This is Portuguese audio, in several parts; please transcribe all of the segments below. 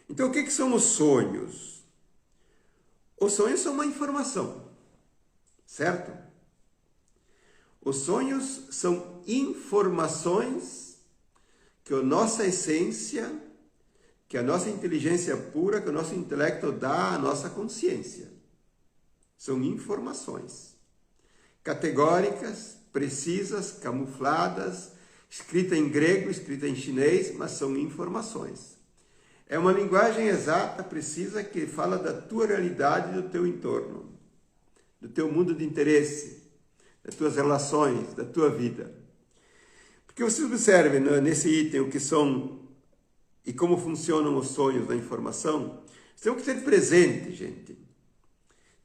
Então, o que são os sonhos? Os sonhos são uma informação, certo? Os sonhos são informações que a nossa essência, que a nossa inteligência pura, que o nosso intelecto dá à nossa consciência. São informações categóricas, precisas, camufladas, escrita em grego, escrita em chinês, mas são informações. É uma linguagem exata, precisa, que fala da tua realidade e do teu entorno, do teu mundo de interesse, das tuas relações, da tua vida. Porque vocês observem nesse item o que são e como funcionam os sonhos da informação. Temos que ter presente, gente.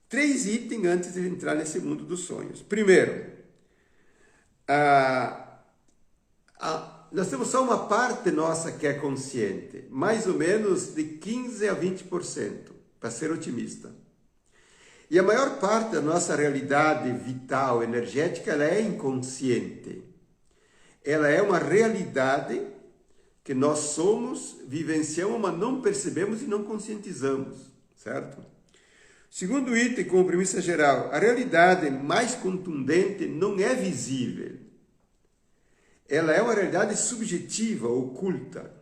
3 itens antes de entrar nesse mundo dos sonhos. Primeiro, nós temos só uma parte nossa que é consciente, mais ou menos de 15 a 20%, para ser otimista. E a maior parte da nossa realidade vital, energética, ela é inconsciente. Ela é uma realidade que nós somos, vivenciamos, mas não percebemos e não conscientizamos, certo? Segundo item, como premissa geral, a realidade mais contundente não é visível. Ela é uma realidade subjetiva, oculta.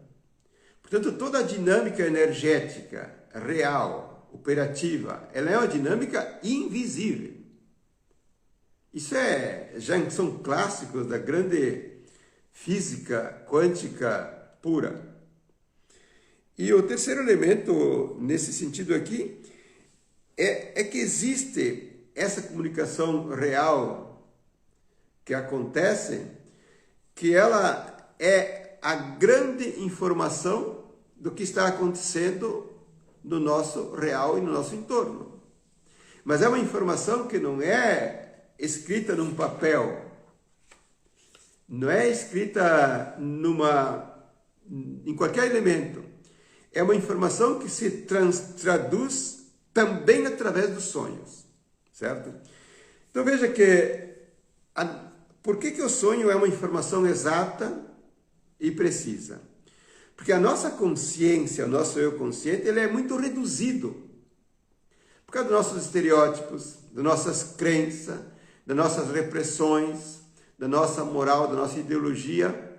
Portanto, toda a dinâmica energética, real, operativa, ela é uma dinâmica invisível. Isso já são clássicos da grande física quântica pura. E o terceiro elemento, nesse sentido aqui, é que existe essa comunicação real que acontece, que ela é a grande informação do que está acontecendo no nosso real e no nosso entorno. Mas é uma informação que não é escrita num papel, não é escrita em qualquer elemento. É uma informação que se traduz também através dos sonhos, certo? Então veja que por que o sonho é uma informação exata e precisa? Porque a nossa consciência, o nosso eu consciente, ele é muito reduzido por causa dos nossos estereótipos, das nossas crenças, das nossas repressões, da nossa moral, da nossa ideologia.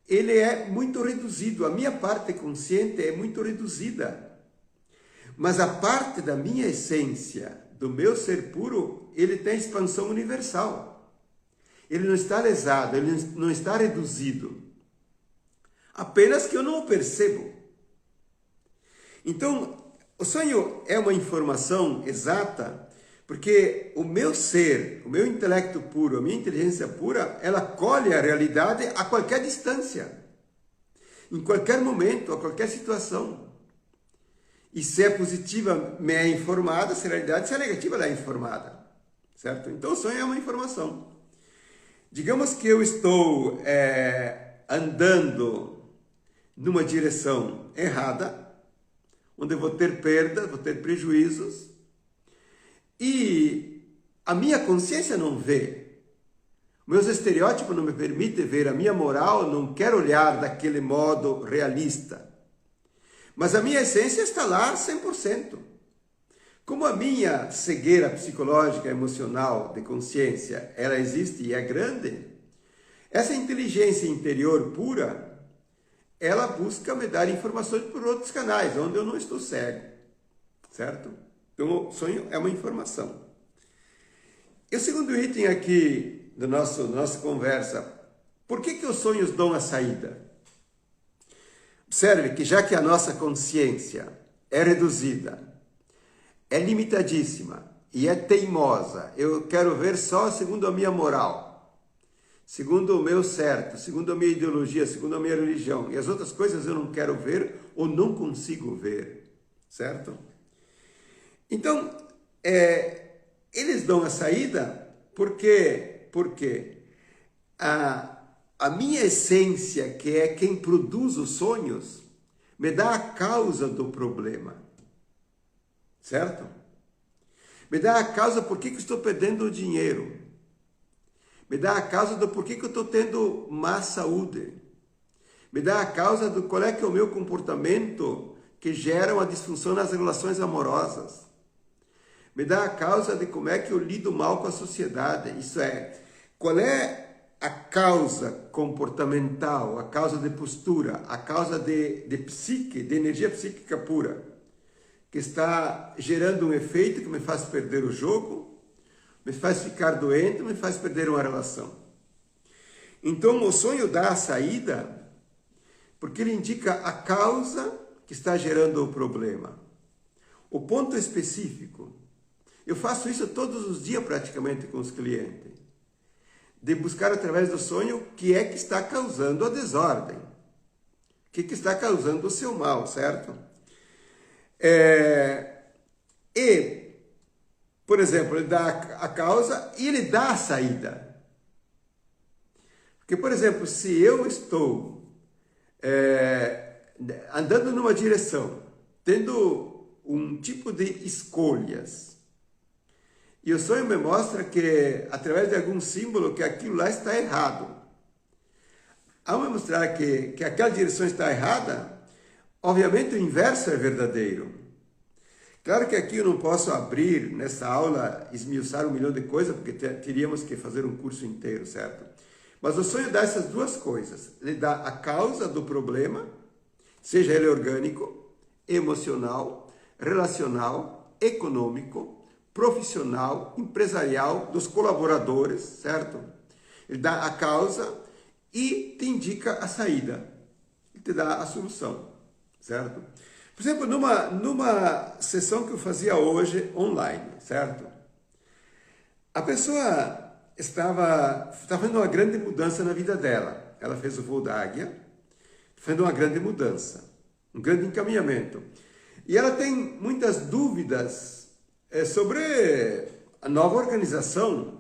Ele é muito reduzido. A minha parte consciente é muito reduzida. Mas a parte da minha essência, do meu ser puro, ele tem expansão universal. Ele não está lesado, ele não está reduzido. Apenas que eu não o percebo. Então, o sonho é uma informação exata, porque o meu ser, o meu intelecto puro, a minha inteligência pura, ela colhe a realidade a qualquer distância, em qualquer momento, a qualquer situação. E se é positiva, me é informada, se é realidade, se é negativa, ela é informada, certo? Então o sonho é uma informação. Digamos que eu estou andando numa direção errada, onde eu vou ter perdas, vou ter prejuízos, e a minha consciência não vê. Meus estereótipos não me permitem ver, a minha moral não quer olhar daquele modo realista. Mas a minha essência está lá 100%. Como a minha cegueira psicológica, emocional, de consciência, ela existe e é grande, essa inteligência interior pura, ela busca me dar informações por outros canais, onde eu não estou cego, certo? Então, o sonho é uma informação. E o segundo item aqui da nossa conversa, por que os sonhos dão a saída? Observe que já que a nossa consciência é reduzida, é limitadíssima e é teimosa, eu quero ver só segundo a minha moral, segundo o meu certo, segundo a minha ideologia, segundo a minha religião, e as outras coisas eu não quero ver ou não consigo ver, certo? Então, eles dão a saída porque a minha essência, que é quem produz os sonhos, me dá a causa do problema, certo? Me dá a causa por que eu estou perdendo o dinheiro. Me dá a causa do porquê que eu estou tendo má saúde. Me dá a causa do qual é que é o meu comportamento que geram a disfunção nas relações amorosas. Me dá a causa de como é que eu lido mal com a sociedade. Isso é, qual é a causa comportamental, a causa de postura, a causa de psique, de energia psíquica pura, que está gerando um efeito que me faz perder o jogo, me faz ficar doente, me faz perder uma relação. Então, o sonho dá a saída porque ele indica a causa que está gerando o problema. O ponto específico. Eu faço isso todos os dias praticamente com os clientes. De buscar através do sonho o que é que está causando a desordem. O que está causando o seu mal, certo? E, por exemplo, ele dá a causa e ele dá a saída. Porque, por exemplo, se eu estou andando numa direção, tendo um tipo de escolhas, e o sonho me mostra que, através de algum símbolo, que aquilo lá está errado. Ao me mostrar que aquela direção está errada, obviamente o inverso é verdadeiro. Claro que aqui eu não posso abrir, nessa aula, esmiuçar 1 milhão de coisas, porque teríamos que fazer um curso inteiro, certo? Mas o sonho dá essas duas coisas. Ele dá a causa do problema, seja ele orgânico, emocional, relacional, econômico, profissional, empresarial, dos colaboradores, certo? Ele dá a causa e te indica a saída. Ele te dá a solução, certo? Por exemplo, numa sessão que eu fazia hoje online, certo? A pessoa estava fazendo uma grande mudança na vida dela. Ela fez o voo da águia, fazendo uma grande mudança, um grande encaminhamento. E ela tem muitas dúvidas sobre a nova organização.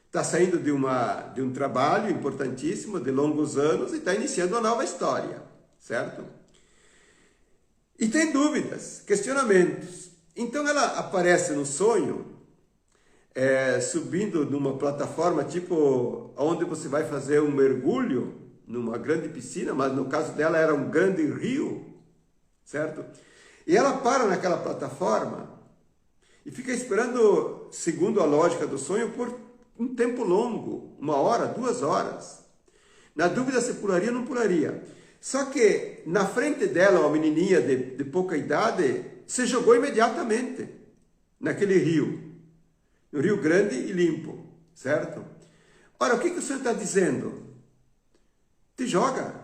Está saindo de um trabalho importantíssimo, de longos anos, e está iniciando uma nova história, certo? E tem dúvidas, questionamentos. Então ela aparece no sonho, subindo numa plataforma, tipo, onde você vai fazer um mergulho, numa grande piscina, mas no caso dela era um grande rio, certo? E ela para naquela plataforma e fica esperando, segundo a lógica do sonho, por um tempo longo, 1 hora, 2 horas. Na dúvida se pularia ou não pularia. Só que na frente dela, uma menininha de pouca idade, se jogou imediatamente naquele rio. No rio grande e limpo, certo? Ora, o que o sonho está dizendo? Te joga.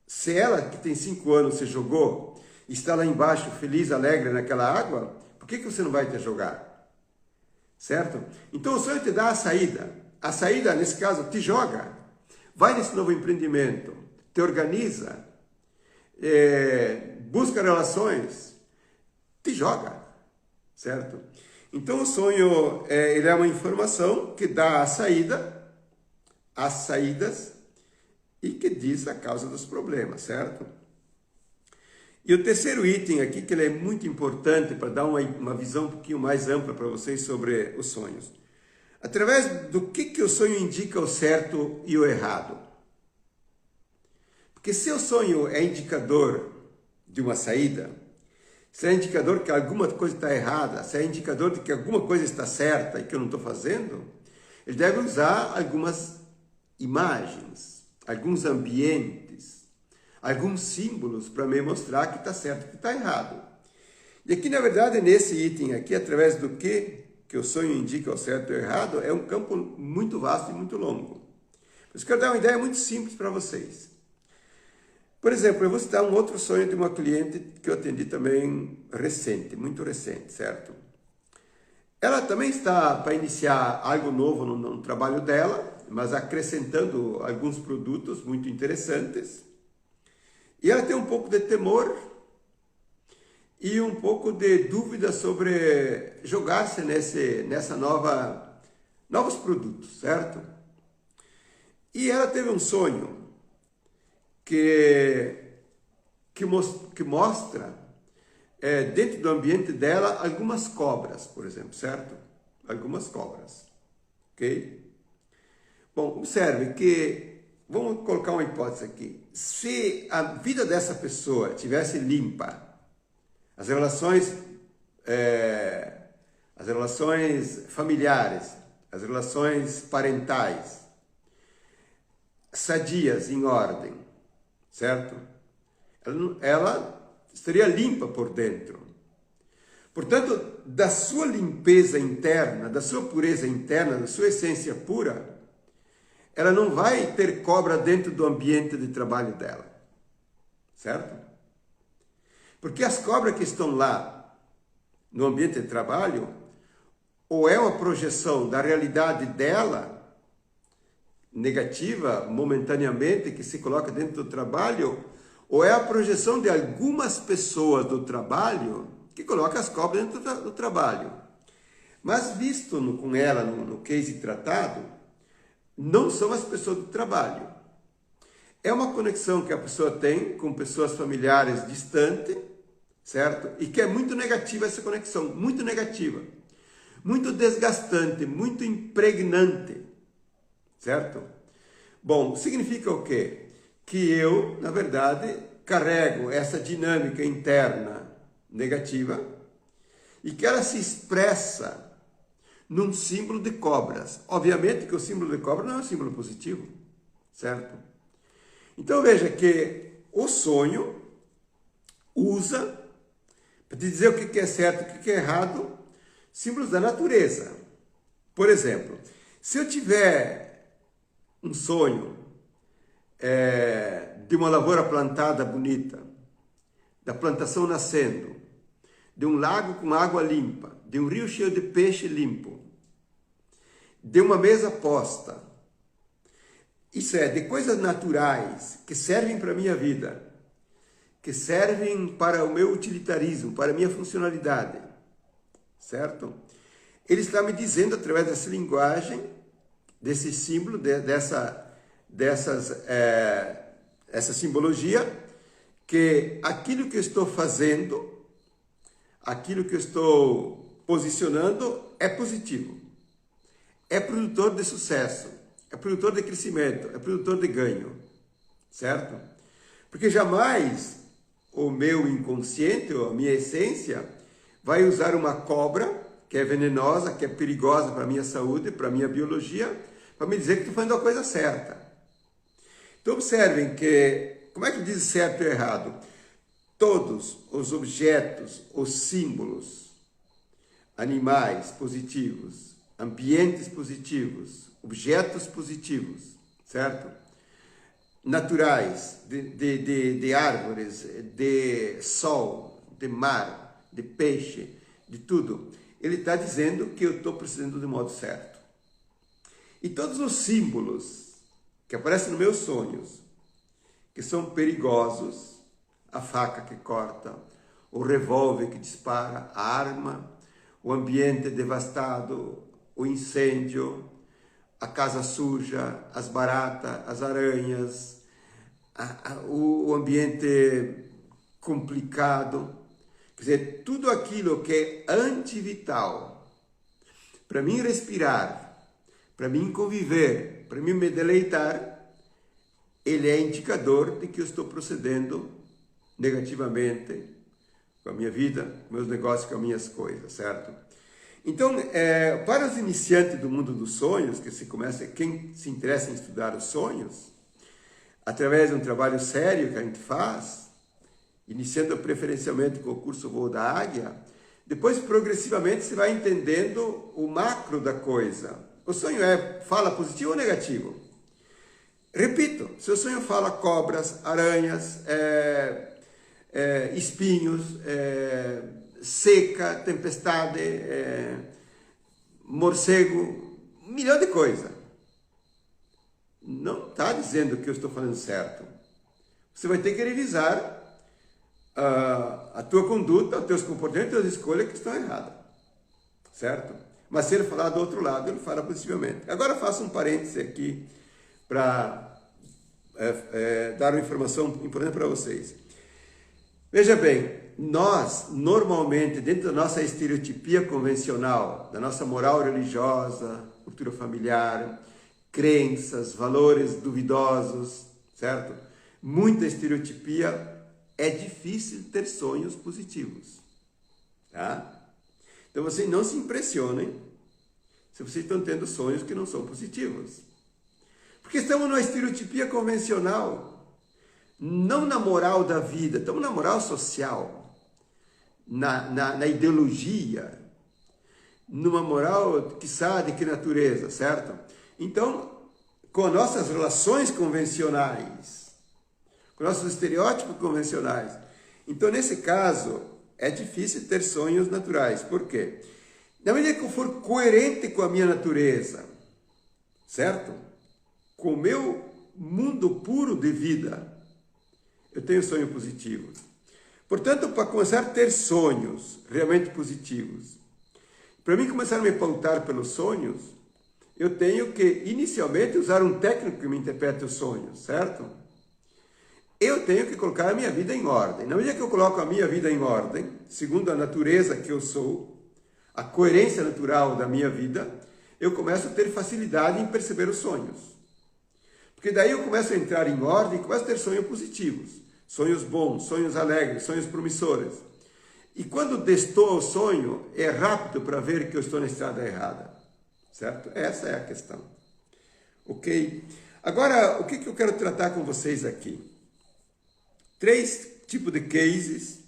Se ela, que tem 5 anos, se jogou, está lá embaixo, feliz, alegre naquela água, por que você não vai te jogar? Certo? Então o sonho te dá a saída. A saída, nesse caso, te joga. Vai nesse novo empreendimento, te organiza, busca relações, te joga, certo? Então o sonho ele é uma informação que dá a saída, as saídas, e que diz a causa dos problemas, certo? E o terceiro item aqui, que ele é muito importante para dar uma visão um pouquinho mais ampla para vocês sobre os sonhos. Através do que o sonho indica o certo e o errado. Porque se o sonho é indicador de uma saída, se é indicador que alguma coisa está errada, se é indicador de que alguma coisa está certa e que eu não estou fazendo, ele deve usar algumas imagens, alguns ambientes, alguns símbolos para me mostrar que está certo e que está errado. E aqui, na verdade, nesse item aqui, através do que o sonho indica o certo e o errado, é um campo muito vasto e muito longo. Por isso que eu quero dar uma ideia muito simples para vocês. Por exemplo, eu vou citar um outro sonho de uma cliente que eu atendi também recente, muito recente, certo? Ela também está para iniciar algo novo no trabalho dela, mas acrescentando alguns produtos muito interessantes. E ela tem um pouco de temor e um pouco de dúvida sobre jogar-se novos produtos, certo? E ela teve um sonho que mostra dentro do ambiente dela algumas cobras, por exemplo, certo? Algumas cobras, ok? Bom, observe que vamos colocar uma hipótese aqui. Se a vida dessa pessoa tivesse limpa, as relações familiares, as relações parentais, sadias, em ordem, certo? Ela estaria limpa por dentro. Portanto, da sua limpeza interna, da sua pureza interna, da sua essência pura, ela não vai ter cobra dentro do ambiente de trabalho dela, certo? Porque as cobras que estão lá no ambiente de trabalho, ou é uma projeção da realidade dela, negativa, momentaneamente, que se coloca dentro do trabalho, ou é a projeção de algumas pessoas do trabalho que coloca as cobras dentro do trabalho. Mas visto com ela no case tratado, não são as pessoas do trabalho. É uma conexão que a pessoa tem com pessoas familiares distantes, certo? E que é muito negativa essa conexão, muito negativa, muito desgastante, muito impregnante, certo? Bom, significa o quê? Que eu, na verdade, carrego essa dinâmica interna negativa e que ela se expressa num símbolo de cobras. Obviamente que o símbolo de cobra não é um símbolo positivo, certo? Então veja que o sonho usa, para te dizer o que é certo e o que é errado, símbolos da natureza. Por exemplo, se eu tiver um sonho de uma lavoura plantada bonita, da plantação nascendo, de um lago com água limpa, de um rio cheio de peixe limpo, de uma mesa posta, isso é, de coisas naturais que servem para a minha vida, que servem para o meu utilitarismo, para a minha funcionalidade, certo? Ele está me dizendo, através dessa linguagem, desse símbolo, essa simbologia, que aquilo que eu estou fazendo, aquilo que eu estou posicionando é positivo, é produtor de sucesso, é produtor de crescimento, é produtor de ganho, certo? Porque jamais o meu inconsciente, ou a minha essência, vai usar uma cobra que é venenosa, que é perigosa para a minha saúde, para a minha biologia, para me dizer que estou fazendo a coisa certa. Então observem que, como é que diz certo e errado? Todos os objetos, os símbolos, animais positivos, ambientes positivos, objetos positivos, certo? Naturais, de árvores, de sol, de mar, de peixe, de tudo. Ele está dizendo que eu estou procedendo do modo certo. E todos os símbolos que aparecem nos meus sonhos, que são perigosos, a faca que corta, o revólver que dispara, a arma, o ambiente devastado, o incêndio, a casa suja, as baratas, as aranhas, o ambiente complicado, quer dizer, tudo aquilo que é antivital, para mim respirar, para mim conviver, para mim me deleitar, ele é indicador de que eu estou procedendo negativamente com a minha vida, com meus negócios, com as minhas coisas, certo? Então, para os iniciantes do mundo dos sonhos, quem se interessa em estudar os sonhos, através de um trabalho sério que a gente faz, iniciando preferencialmente com o curso Voo da Águia, depois progressivamente você vai entendendo o macro da coisa. O sonho fala positivo ou negativo? Repito, se o sonho fala cobras, aranhas, espinhos, seca, tempestade, morcego, um milhão de coisas. Não está dizendo que eu estou falando certo. Você vai ter que revisar a tua conduta, os teus comportamentos, as tuas escolhas que estão erradas. Certo? Mas se ele falar do outro lado, ele fala positivamente. Agora faço um parêntese aqui para dar uma informação importante para vocês. Veja bem, nós, normalmente, dentro da nossa estereotipia convencional, da nossa moral religiosa, cultura familiar, crenças, valores duvidosos, certo? Muita estereotipia, é difícil ter sonhos positivos, tá? Então vocês não se impressionem se vocês estão tendo sonhos que não são positivos. Porque estamos numa estereotipia convencional, não na moral da vida, estamos na moral social, na ideologia, numa moral, quiçá, de que natureza, certo? Então, com nossas relações convencionais, com nossos estereótipos convencionais. Então, nesse caso, é difícil ter sonhos naturais. Por quê? Na medida que eu for coerente com a minha natureza, certo? Com o meu mundo puro de vida, eu tenho sonhos positivos. Portanto, para começar a ter sonhos realmente positivos, para mim começar a me pautar pelos sonhos, eu tenho que, inicialmente, usar um técnico que me interprete os sonhos, certo? Eu tenho que colocar a minha vida em ordem. Na medida que eu coloco a minha vida em ordem, segundo a natureza que eu sou, a coerência natural da minha vida, eu começo a ter facilidade em perceber os sonhos. Porque daí eu começo a entrar em ordem e começo a ter sonhos positivos, sonhos bons, sonhos alegres, sonhos promissores. E quando destoa o sonho, é rápido para ver que eu estou na estrada errada, certo? Essa é a questão, ok? Agora, o que eu quero tratar com vocês aqui? 3 tipos de cases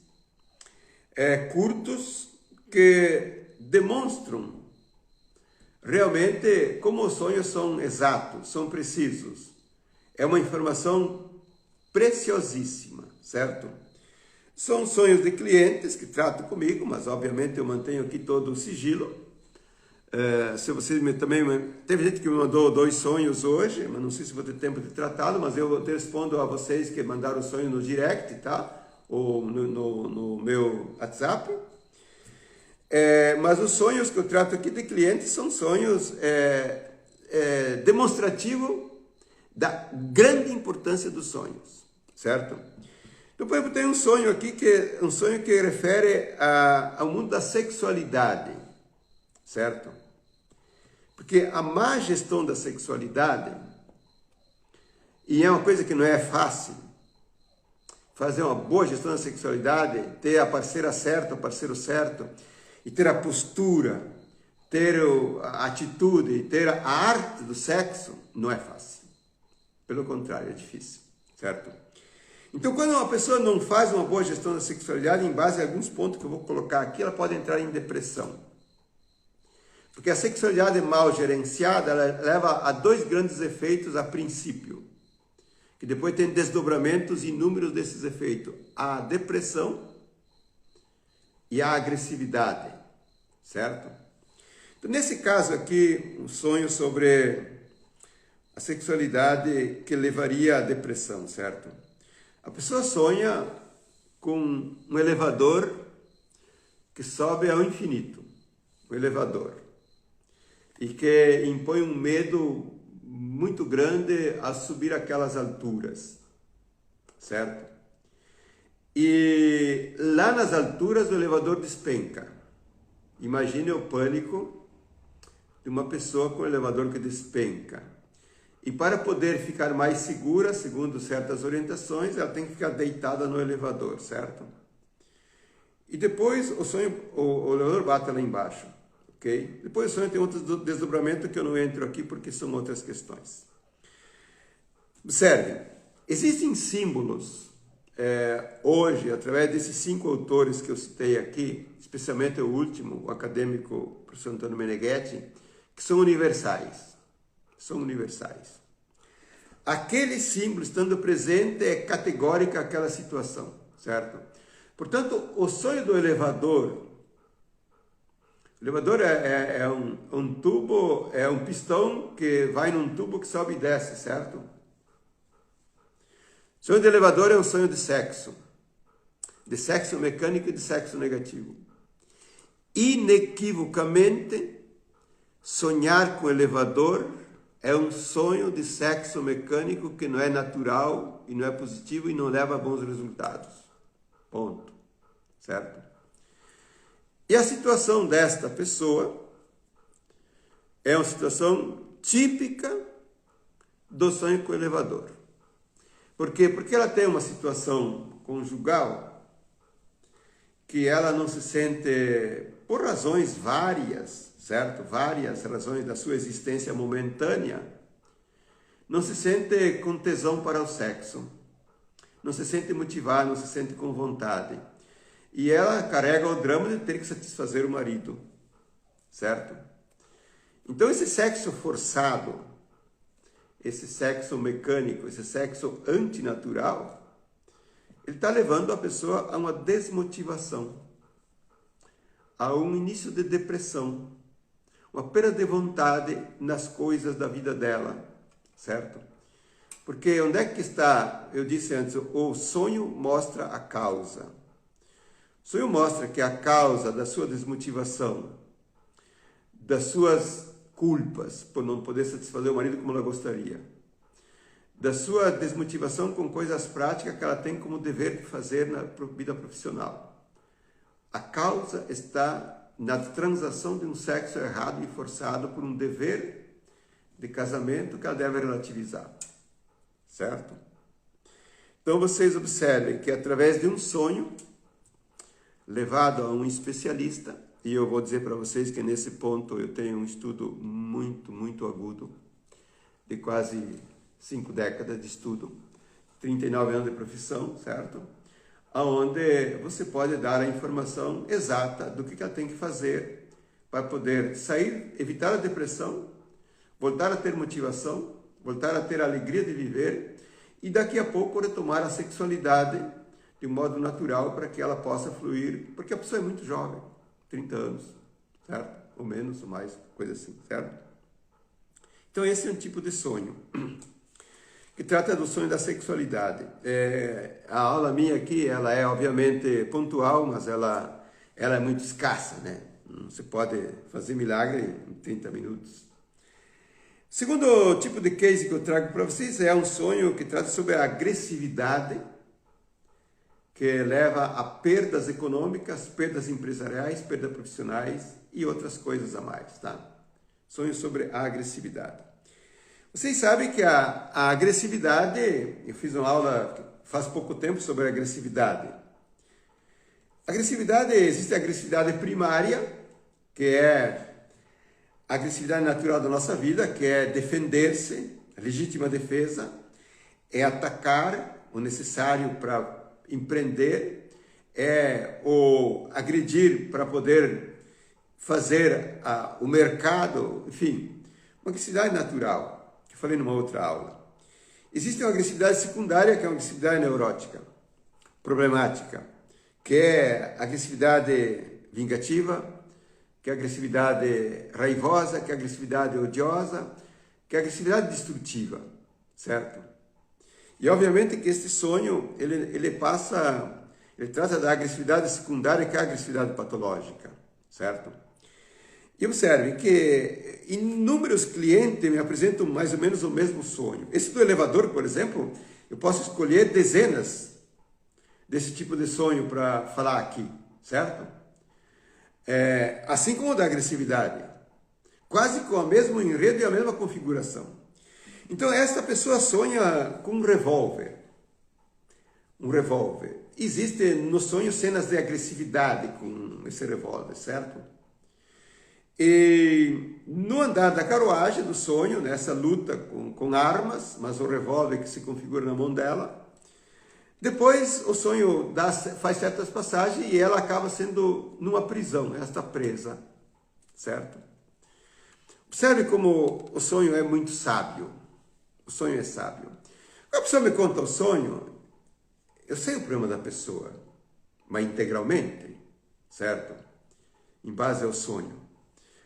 curtos que demonstram realmente como os sonhos são exatos, são precisos. É uma informação preciosíssima, certo? São sonhos de clientes que tratam comigo, mas obviamente eu mantenho aqui todo o sigilo. Se vocês também... Teve gente que me mandou 2 sonhos hoje, mas não sei se vou ter tempo de tratá-lo, mas eu respondo a vocês que mandaram o sonho no direct, tá? Ou no meu WhatsApp. Mas os sonhos que eu trato aqui de clientes são sonhos demonstrativos da grande importância dos sonhos, certo? Então, por exemplo, tem um sonho aqui que é um sonho que refere ao mundo da sexualidade, certo? Porque a má gestão da sexualidade, e é uma coisa que não é fácil, fazer uma boa gestão da sexualidade, ter a parceira certa, o parceiro certo, e ter a postura, ter a atitude, ter a arte do sexo, não é fácil. Pelo contrário, é difícil, certo? Então, quando uma pessoa não faz uma boa gestão da sexualidade, em base a alguns pontos que eu vou colocar aqui, ela pode entrar em depressão. Porque a sexualidade mal gerenciada, ela leva a 2 grandes efeitos a princípio, que depois tem desdobramentos inúmeros desses efeitos. A depressão e a agressividade, certo? Então, nesse caso aqui, um sonho sobre a sexualidade que levaria à depressão, certo? A pessoa sonha com um elevador que sobe ao infinito, um elevador, e que impõe um medo muito grande a subir aquelas alturas, certo? E lá nas alturas o elevador despenca. Imagine o pânico de uma pessoa com um elevador que despenca. E para poder ficar mais segura, segundo certas orientações, ela tem que ficar deitada no elevador, certo? E depois o elevador bate lá embaixo, ok? Depois o sonho tem outro desdobramento que eu não entro aqui porque são outras questões. Observe, existem símbolos hoje, através desses 5 autores que eu citei aqui, especialmente o último, o acadêmico professor Antônio Meneghetti, que são universais. São universais. Aquele símbolo estando presente é categórica aquela situação, certo? Portanto, o sonho do elevador, o elevador é um tubo, é um pistão que vai num tubo que sobe e desce, certo? O sonho do elevador é um sonho de sexo mecânico e de sexo negativo. Inequivocamente, sonhar com o elevador é um sonho de sexo mecânico que não é natural e não é positivo e não leva a bons resultados. Ponto. Certo? E a situação desta pessoa é uma situação típica do sonho com o elevador. Por quê? Porque ela tem uma situação conjugal que ela não se sente, por razões várias, certo? Várias razões da sua existência momentânea, não se sente com tesão para o sexo, não se sente motivada, não se sente com vontade. E ela carrega o drama de ter que satisfazer o marido, certo? Então esse sexo forçado, esse sexo mecânico, esse sexo antinatural, ele está levando a pessoa a uma desmotivação, a um início de depressão, uma perda de vontade nas coisas da vida dela, certo? Porque onde é que está, eu disse antes, o sonho mostra a causa. O sonho mostra que a causa da sua desmotivação, das suas culpas por não poder satisfazer o marido como ela gostaria, da sua desmotivação com coisas práticas que ela tem como dever de fazer na vida profissional. A causa está na transação de um sexo errado e forçado por um dever de casamento que ela deve relativizar, certo? Então vocês observem que através de um sonho levado a um especialista, e eu vou dizer para vocês que nesse ponto eu tenho um estudo muito agudo, de quase 5 décadas de estudo, 39 anos de profissão, certo? Onde você pode dar a informação exata do que ela tem que fazer para poder sair, evitar a depressão, voltar a ter motivação, voltar a ter a alegria de viver e daqui a pouco retomar a sexualidade de um modo natural para que ela possa fluir, porque a pessoa é muito jovem, 30 anos, certo? Ou menos, ou mais, coisa assim, certo? Então esse é um tipo de sonho que trata do sonho da sexualidade. A aula minha aqui, ela é obviamente pontual, mas ela é muito escassa, né? Não se pode fazer milagre em 30 minutos. O segundo tipo de case que eu trago para vocês é um sonho que trata sobre a agressividade, que leva a perdas econômicas, perdas empresariais, perdas profissionais e outras coisas a mais, tá? Sonho sobre a agressividade. Vocês sabem que a agressividade, eu fiz uma aula faz pouco tempo sobre a agressividade. Agressividade, existe a agressividade primária, que é a agressividade natural da nossa vida, que é defender-se, legítima defesa, é atacar o necessário para empreender, é o agredir para poder fazer o mercado, enfim, uma agressividade natural. Falei numa outra aula. Existe uma agressividade secundária, que é uma agressividade neurótica, problemática, que é a agressividade vingativa, que é a agressividade raivosa, que é a agressividade odiosa, que é a agressividade destrutiva, certo? E obviamente que este sonho, ele trata da agressividade secundária, que é a agressividade patológica, certo? E observe que inúmeros clientes me apresentam mais ou menos o mesmo sonho. Esse do elevador, por exemplo, eu posso escolher dezenas desse tipo de sonho para falar aqui, certo? Assim como o da agressividade, quase com o mesmo enredo e a mesma configuração. Então, esta pessoa sonha com um revólver. Um revólver. Existem no sonho cenas de agressividade com esse revólver, certo? E no andar da carruagem do sonho, nessa luta com armas, mas o revólver que se configura na mão dela, depois o sonho faz certas passagens e ela acaba sendo numa prisão, ela está presa, certo? Observe como o sonho é muito sábio, o sonho é sábio. Quando a pessoa me conta o sonho, eu sei o problema da pessoa, mas integralmente, certo? Em base ao sonho.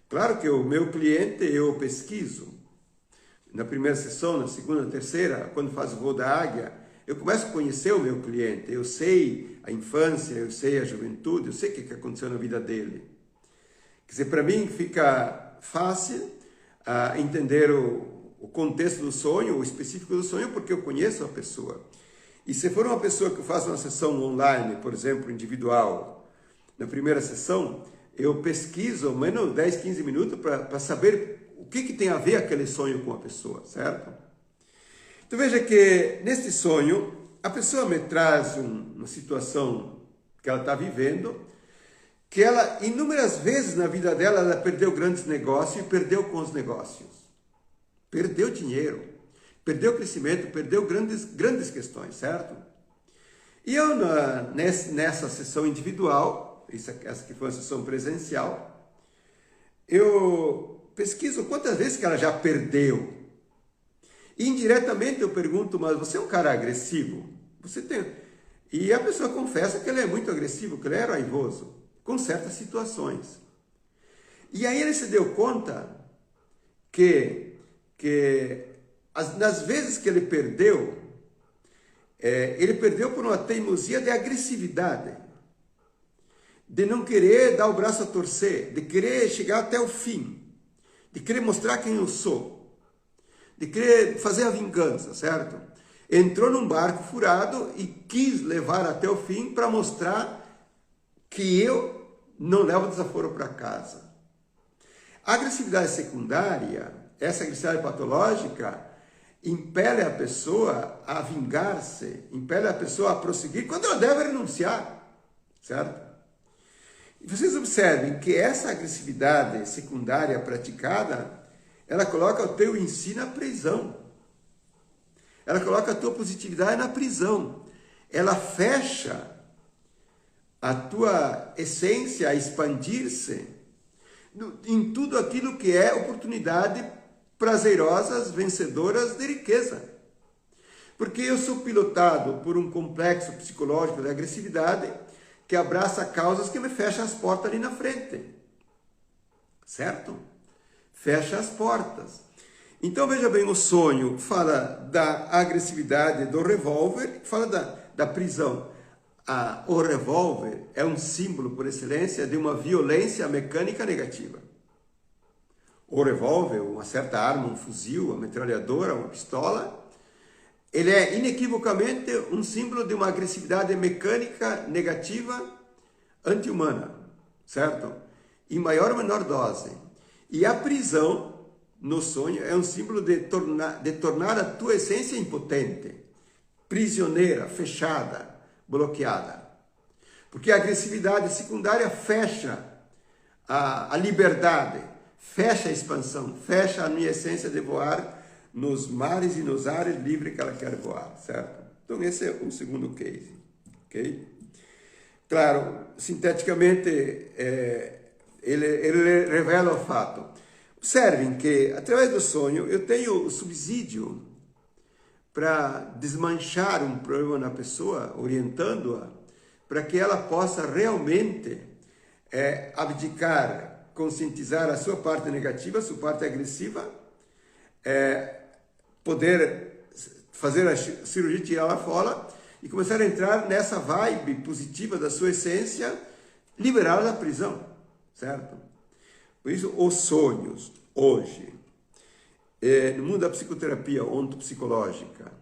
Claro que o meu cliente eu pesquiso. Na primeira sessão, na segunda, na terceira, quando faço o voo da águia, eu começo a conhecer o meu cliente. Eu sei a infância, eu sei a juventude, eu sei o que aconteceu na vida dele. Quer dizer, para mim fica fácil entender o contexto do sonho, o específico do sonho, porque eu conheço a pessoa. E se for uma pessoa que faz uma sessão online, por exemplo, individual, na primeira sessão, eu pesquiso ao menos 10, 15 minutos para saber o que tem a ver aquele sonho com a pessoa, certo? Então veja que neste sonho, a pessoa me traz uma situação que ela está vivendo, que ela, inúmeras vezes na vida dela, ela perdeu grandes negócios e perdeu com os negócios. Perdeu dinheiro, perdeu crescimento, perdeu grandes questões, certo? E eu, nessa sessão individual, essa que foi uma sessão presencial, eu pesquiso quantas vezes que ela já perdeu. E indiretamente eu pergunto, mas você é um cara agressivo? Você tem... E a pessoa confessa que ele é muito agressivo, que ele é raivoso, com certas situações. E aí ele se deu conta que nas vezes que ele perdeu por uma teimosia de agressividade, de não querer dar o braço a torcer, de querer chegar até o fim, de querer mostrar quem eu sou, de querer fazer a vingança, certo? Entrou num barco furado e quis levar até o fim para mostrar que eu não levo desaforo para casa. A agressividade secundária, essa agressividade patológica, impele a pessoa a vingar-se, impele a pessoa a prosseguir quando ela deve renunciar, certo? E vocês observem que essa agressividade secundária praticada, ela coloca o teu em si na prisão. Ela coloca a tua positividade na prisão. Ela fecha a tua essência a expandir-se em tudo aquilo que é oportunidade prazerosas, vencedoras de riqueza. Porque eu sou pilotado por um complexo psicológico de agressividade que abraça causas que me fecham as portas ali na frente. Certo? Fecha as portas. Então veja bem, o sonho fala da agressividade do revólver, fala da prisão. O revólver é um símbolo por excelência de uma violência mecânica negativa. O revólver, uma certa arma, um fuzil, uma metralhadora, uma pistola, ele é inequivocamente um símbolo de uma agressividade mecânica negativa anti-humana, certo? Em maior ou menor dose. E a prisão no sonho é um símbolo de tornar a tua essência impotente, prisioneira, fechada, bloqueada. Porque a agressividade secundária fecha a liberdade, fecha a expansão, fecha a minha essência de voar nos mares e nos ares livre que ela quer voar, certo? Então esse é o segundo case, ok? Claro, sinteticamente, ele revela o fato. Observem que, através do sonho, eu tenho o subsídio para desmanchar um problema na pessoa, orientando-a, para que ela possa realmente abdicar, conscientizar a sua parte negativa, a sua parte agressiva, poder fazer a cirurgia, tirar ela fora e começar a entrar nessa vibe positiva da sua essência, liberá-la da prisão, certo? Por isso, os sonhos, hoje, no mundo da psicoterapia ontopsicológica,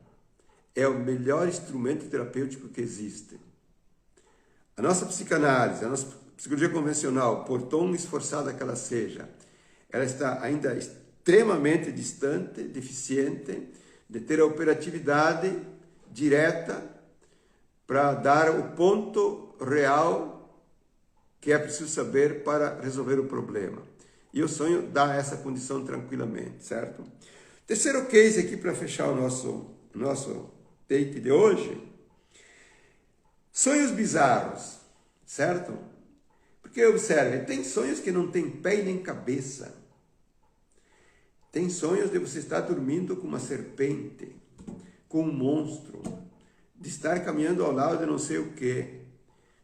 é o melhor instrumento terapêutico que existe. A nossa psicanálise, a nossa psicologia convencional, por tão esforçada que ela seja, ela está ainda extremamente distante, deficiente, de ter a operatividade direta para dar o ponto real que é preciso saber para resolver o problema. E o sonho dá essa condição tranquilamente, certo? Terceiro case aqui para fechar o nosso take de hoje. Sonhos bizarros, certo? Porque observe, tem sonhos que não tem pé e nem cabeça. Tem sonhos de você estar dormindo com uma serpente, com um monstro, de estar caminhando ao lado de não sei o quê.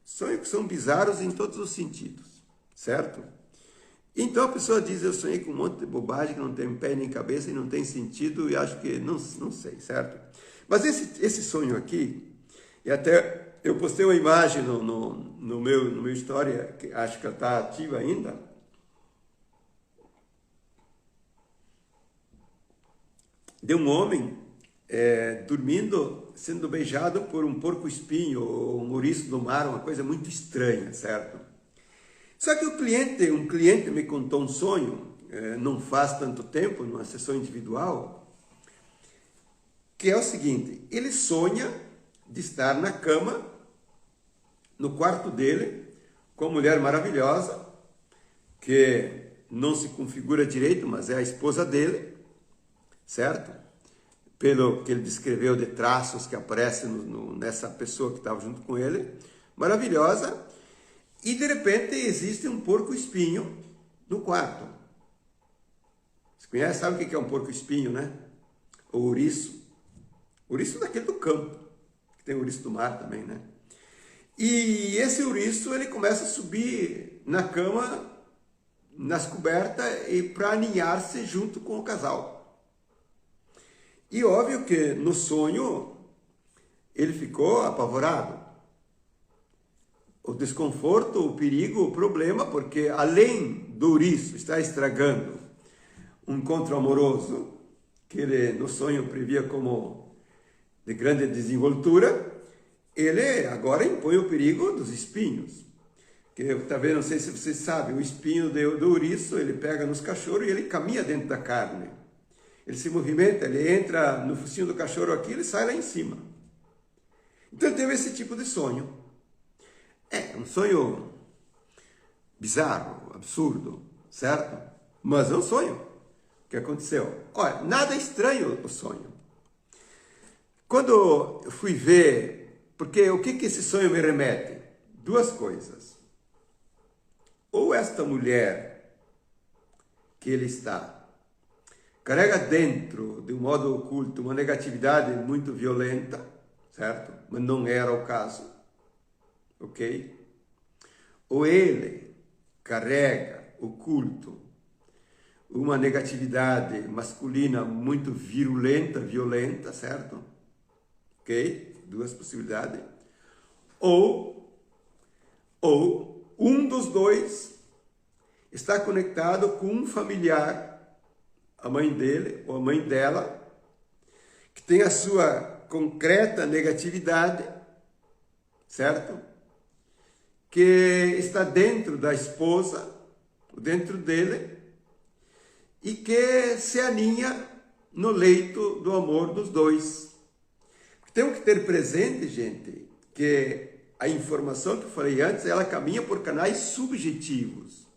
Sonhos que são bizarros em todos os sentidos, certo? Então a pessoa diz, eu sonhei com um monte de bobagem que não tem pé nem cabeça e não tem sentido e acho que não sei, certo? Mas esse sonho aqui, e até eu postei uma imagem no meu história, que acho que ela está ativa ainda, de um homem dormindo, sendo beijado por um porco-espinho ou um ouriço do mar, uma coisa muito estranha, certo? Só que um cliente me contou um sonho, não faz tanto tempo, numa sessão individual, que é o seguinte, ele sonha de estar na cama, no quarto dele, com uma mulher maravilhosa, que não se configura direito, mas é a esposa dele, certo? Pelo que ele descreveu de traços que aparecem nessa pessoa que estava junto com ele, maravilhosa, e de repente existe um porco-espinho no quarto. Você conhece, sabe o que é um porco-espinho, né? O ouriço. Ouriço daquele do campo, que tem ouriço do mar também, né? E esse ouriço, ele começa a subir na cama, nas cobertas, e para aninhar-se junto com o casal. E óbvio que no sonho ele ficou apavorado. O desconforto, o perigo, o problema, porque além do ouriço estar estragando um encontro amoroso, que ele no sonho previa como de grande desenvoltura, ele agora impõe o perigo dos espinhos. Que talvez, não sei se vocês sabem, o espinho do ouriço, ele pega nos cachorros e ele caminha dentro da carne. Ele se movimenta, ele entra no focinho do cachorro aqui, ele sai lá em cima. Então teve esse tipo de sonho. É um sonho bizarro, absurdo, certo? Mas é um sonho. O que aconteceu? Olha, nada estranho o sonho. Quando eu fui ver, porque o que esse sonho me remete? Duas coisas. Ou esta mulher que ele está carrega dentro, de um modo oculto, uma negatividade muito violenta, certo? Mas não era o caso, ok? Ou ele carrega oculto uma negatividade masculina muito virulenta, violenta, certo? Ok? Duas possibilidades. Ou um dos dois está conectado com um familiar, a mãe dele ou a mãe dela, que tem a sua concreta negatividade, certo? Que está dentro da esposa, dentro dele, e que se aninha no leito do amor dos dois. Temos que ter presente, gente, que a informação que eu falei antes, ela caminha por canais subjetivos,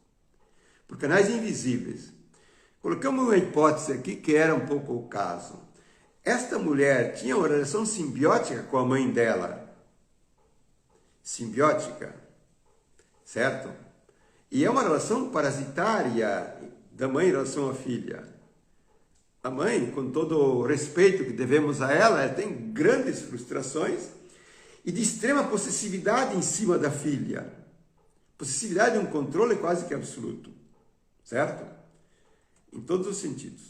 por canais invisíveis. Colocamos uma hipótese aqui que era um pouco o caso. Esta mulher tinha uma relação simbiótica com a mãe dela. Simbiótica, certo? E é uma relação parasitária da mãe em relação à filha. A mãe, com todo o respeito que devemos a ela, ela tem grandes frustrações e de extrema possessividade em cima da filha. Possessividade é um controle quase que absoluto, certo? Em todos os sentidos,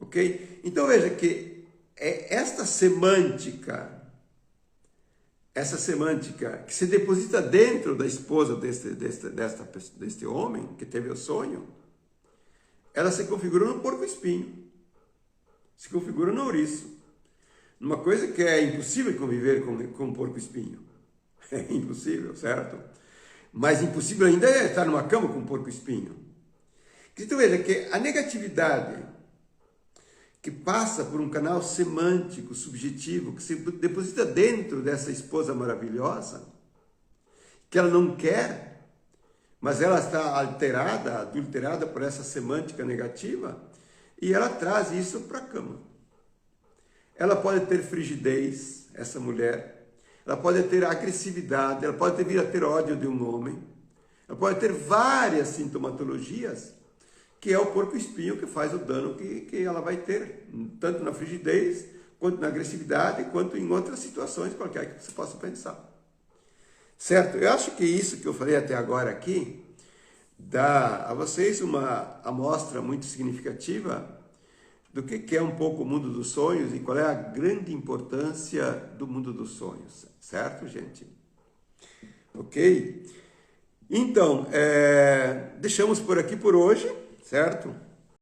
ok? Então veja que essa semântica que se deposita dentro da esposa deste homem que teve o sonho, ela se configura no porco-espinho, se configura no ouriço, numa coisa que é impossível conviver com um porco-espinho, é impossível, certo? Mas impossível ainda é estar numa cama com um porco-espinho. Então veja que a negatividade que passa por um canal semântico, subjetivo, que se deposita dentro dessa esposa maravilhosa, que ela não quer, mas ela está alterada, adulterada por essa semântica negativa, e ela traz isso para a cama. Ela pode ter frigidez, essa mulher, ela pode ter agressividade, ela pode vir a ter ódio de um homem, ela pode ter várias sintomatologias, que é o porco-espinho que faz o dano que ela vai ter, tanto na frigidez, quanto na agressividade, quanto em outras situações qualquer que você possa pensar. Certo? Eu acho que isso que eu falei até agora aqui, dá a vocês uma amostra muito significativa do que é um pouco o mundo dos sonhos e qual é a grande importância do mundo dos sonhos. Certo, gente? Ok? Então, deixamos por aqui por hoje. Certo?